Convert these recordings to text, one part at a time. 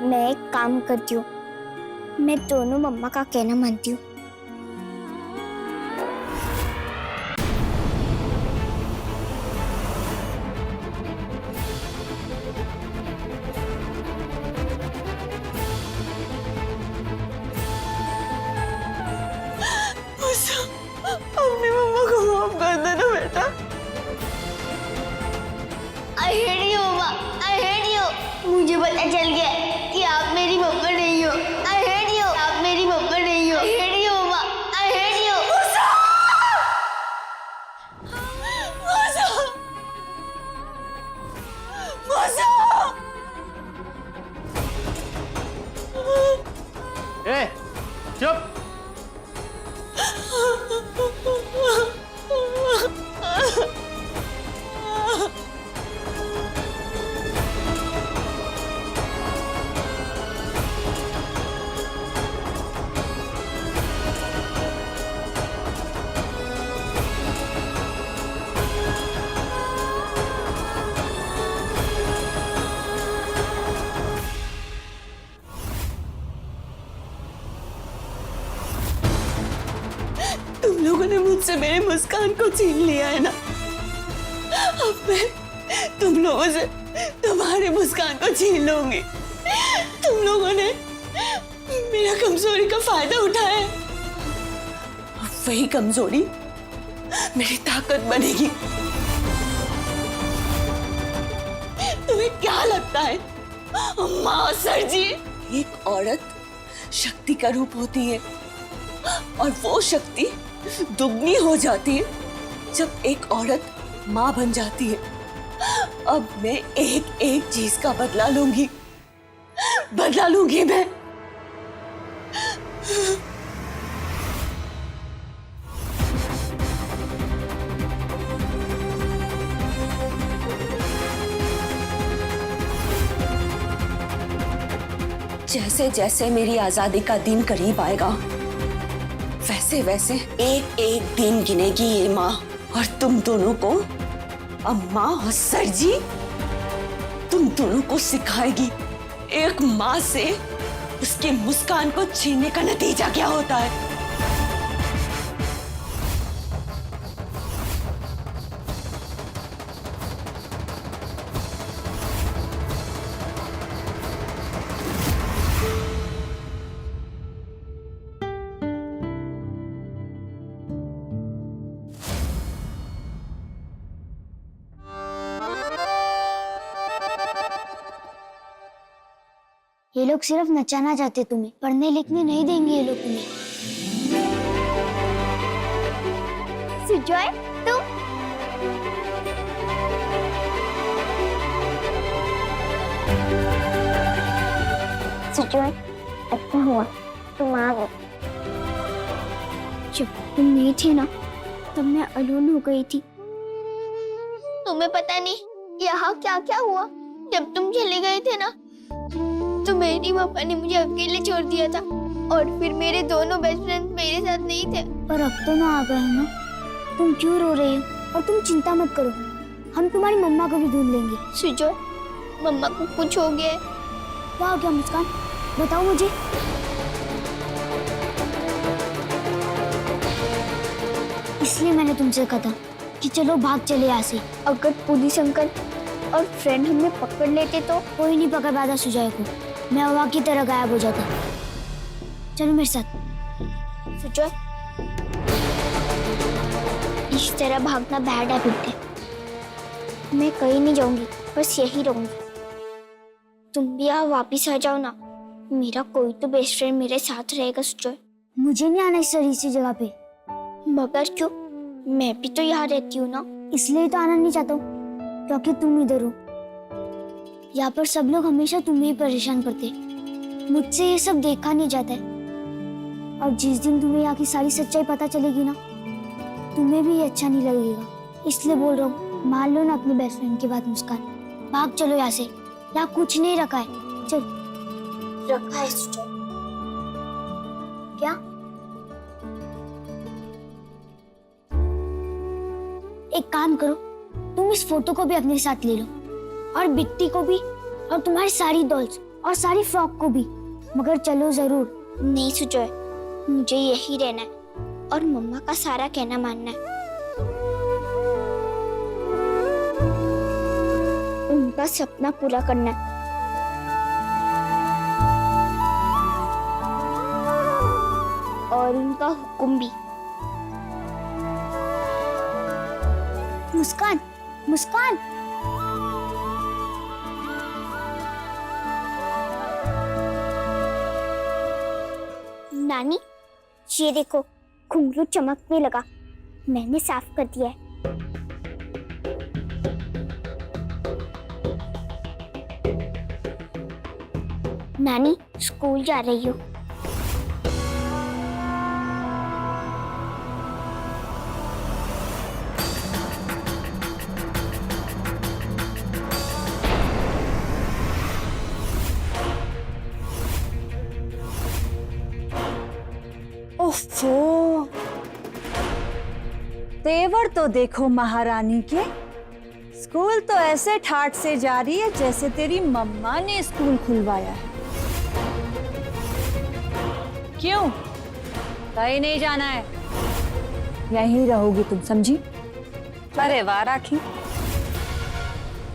मैं एक काम करती हूँ, मैं दोनों मम्मा का कहना मानती हूँ। अपनी मम्मा को माफ कर देना बेटा। I hate you, mamma. I hate you। मुझे पता चल गया कि आप मेरी मम्मा नहीं हो। I hate you। आप मेरी मम्मा नहीं हो। I hate you, mamma. I hate you। ए, चुप। तुम लोगों ने मुझसे मेरी मुस्कान को छीन लिया है ना। अब मैं तुम लोगों से तुम्हारी मुस्कान को छीन लूंगी। तुम लोगों ने मेरा कमजोरी का फायदा उठाया है। अब वही कमजोरी मेरी ताकत बनेगी। तुम्हें क्या लगता है माँ सर जी, एक औरत शक्ति का रूप होती है और वो शक्ति दुगनी हो जाती है जब एक औरत माँ बन जाती है। अब मैं एक एक चीज का बदला लूंगी मैं। जैसे जैसे मेरी आजादी का दिन करीब आएगा, वैसे वैसे एक एक दिन गिनेगी ये माँ, और तुम दोनों को, अम्मा और सर जी, तुम दोनों को सिखाएगी एक माँ से उसके मुस्कान को छीनने का नतीजा क्या होता है। ये लोग सिर्फ नचाना चाहते तुम्हें, पढ़ने लिखने नहीं देंगे ये लोग तुम्हें। सुजॉय, तुम सुजॉय, अच्छा हुआ तुम आ गए। जब तुम नहीं थे ना, तब मैं अलोन हो गई थी। तुम्हें पता नहीं यहाँ क्या क्या हुआ। जब तुम चले गए थे ना, तो मेरी पापा ने मुझे अकेले छोड़ दिया था, और फिर मेरे दोनों बेस्ट फ्रेंड मेरे साथ नहीं थे। पर अब तो ना आ गए हैं ना। तुम क्यों रो रही हो? और तुम चिंता मत करो, हम तुम्हारी मम्मा को भी ढूंढ लेंगे। सुजो, मम्मा को कुछ हो गया है। क्या हो गया मुस्कान, बताओ मुझे। इसलिए मैंने तुमसे कहा था कि चलो भाग चले यहाँ से। अगर पुलिस अंकल और फ्रेंड हमें पकड़ लेते तो? कोई नहीं पकड़ पाता सुजॉय को, मैं हवा की तरह गायब हो जाता। चलो मेरे साथ। सुजॉय, इस तरह भागना बैड हैबिट है। मैं कहीं नहीं जाऊंगी, बस यही रहूंगी। तुम भी यहाँ वापिस आ जाओ ना, मेरा कोई तो बेस्ट फ्रेंड मेरे साथ रहेगा। सुजॉय, मुझे नहीं आना इस सी जगह पे। मगर क्यों? मैं भी तो यहाँ रहती हूँ ना। इसलिए तो आना नहीं चाहता हूँ क्योंकि तुम इधर हो। यहाँ पर सब लोग हमेशा तुम्हें ही परेशान करते, मुझसे ये सब देखा नहीं जाता है। और जिस दिन तुम्हें यहाँ की सारी सच्चाई पता चलेगी ना, तुम्हें भी ये अच्छा नहीं लगेगा। इसलिए बोल रहा हूँ, मान लो ना अपने बेस्ट फ्रेंड की बात मुस्कान। भाग चलो यहाँ से, यहाँ कुछ नहीं रखा है। चल, रखा है सुजॉय। क्या? एक काम करो, तुम इस फोटो को भी अपने साथ ले लो, और बिट्टी को भी, और तुम्हारी सारी डॉल्स और सारी फ्रॉक को भी, मगर चलो जरूर। नहीं सुजॉय, मुझे यही रहना है और मम्मा का सारा कहना मानना है। उनका सपना पूरा करना है। और उनका हुक्म भी। मुस्कान, मुस्कान। नानी, ये देखो, घुंघरू चमकने लगा। मैंने साफ कर दिया है। नानी, स्कूल जा रही हो? ओफो, तेवर तो देखो महारानी के। स्कूल तो ऐसे ठाट से जा रही है जैसे तेरी मम्मा ने स्कूल खुलवाया है। क्यों, कहीं नहीं जाना है? यहीं रहोगी तुम, समझी? अरे वाह राखी,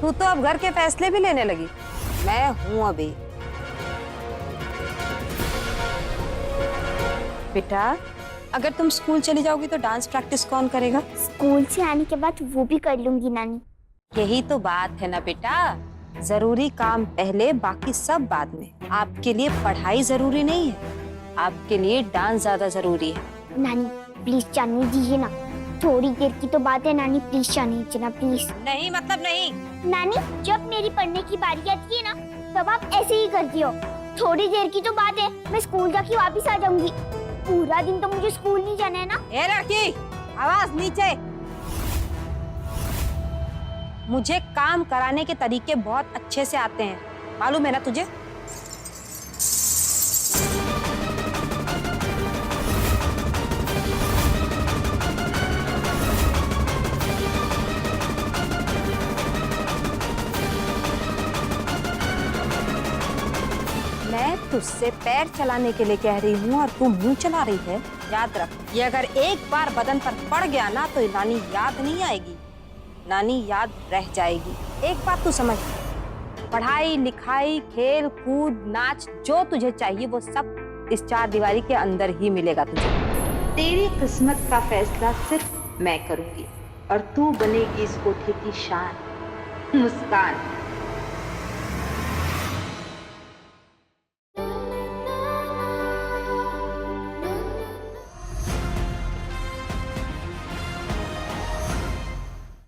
तू तो अब घर के फैसले भी लेने लगी। मैं हूं अभी। बेटा, अगर तुम स्कूल चली जाओगी तो डांस प्रैक्टिस कौन करेगा? स्कूल से आने के बाद वो भी कर लूंगी नानी। यही तो बात है ना बेटा, जरूरी काम पहले, बाकी सब बाद में। आपके लिए पढ़ाई जरूरी नहीं है, आपके लिए डांस ज्यादा जरूरी है। नानी प्लीज जाने दीजिए ना, थोड़ी देर की तो बात है। नानी प्लीज जाने दीजिए ना, प्लीज। नहीं मतलब नहीं। नानी, जब मेरी पढ़ने की बारी आती है ना, तब आप ऐसे ही करती हो। थोड़ी देर की तो बात है, मैं स्कूल जाके वापस आ जाऊंगी। पूरा दिन तो मुझे स्कूल नहीं जाना है ना। ए लड़की, आवाज नीचे। मुझे काम कराने के तरीके बहुत अच्छे से आते हैं, मालूम है ना तुझे? मैं तुझसे पैर चलाने के लिए कह रही हूँ और तू मुंह चला रही है। याद रख, ये अगर एक बार बदन पर पड़ गया ना तो नानी याद नहीं आएगी, नानी याद रह जाएगी। एक बात तू समझ, पढ़ाई लिखाई खेल कूद नाच जो तुझे चाहिए वो सब इस चार दीवारी के अंदर ही मिलेगा तुझे। तेरी किस्मत का फैसला सिर्फ मैं करूंगी और तू बनेगी इस कोठे की शान, मुस्कान।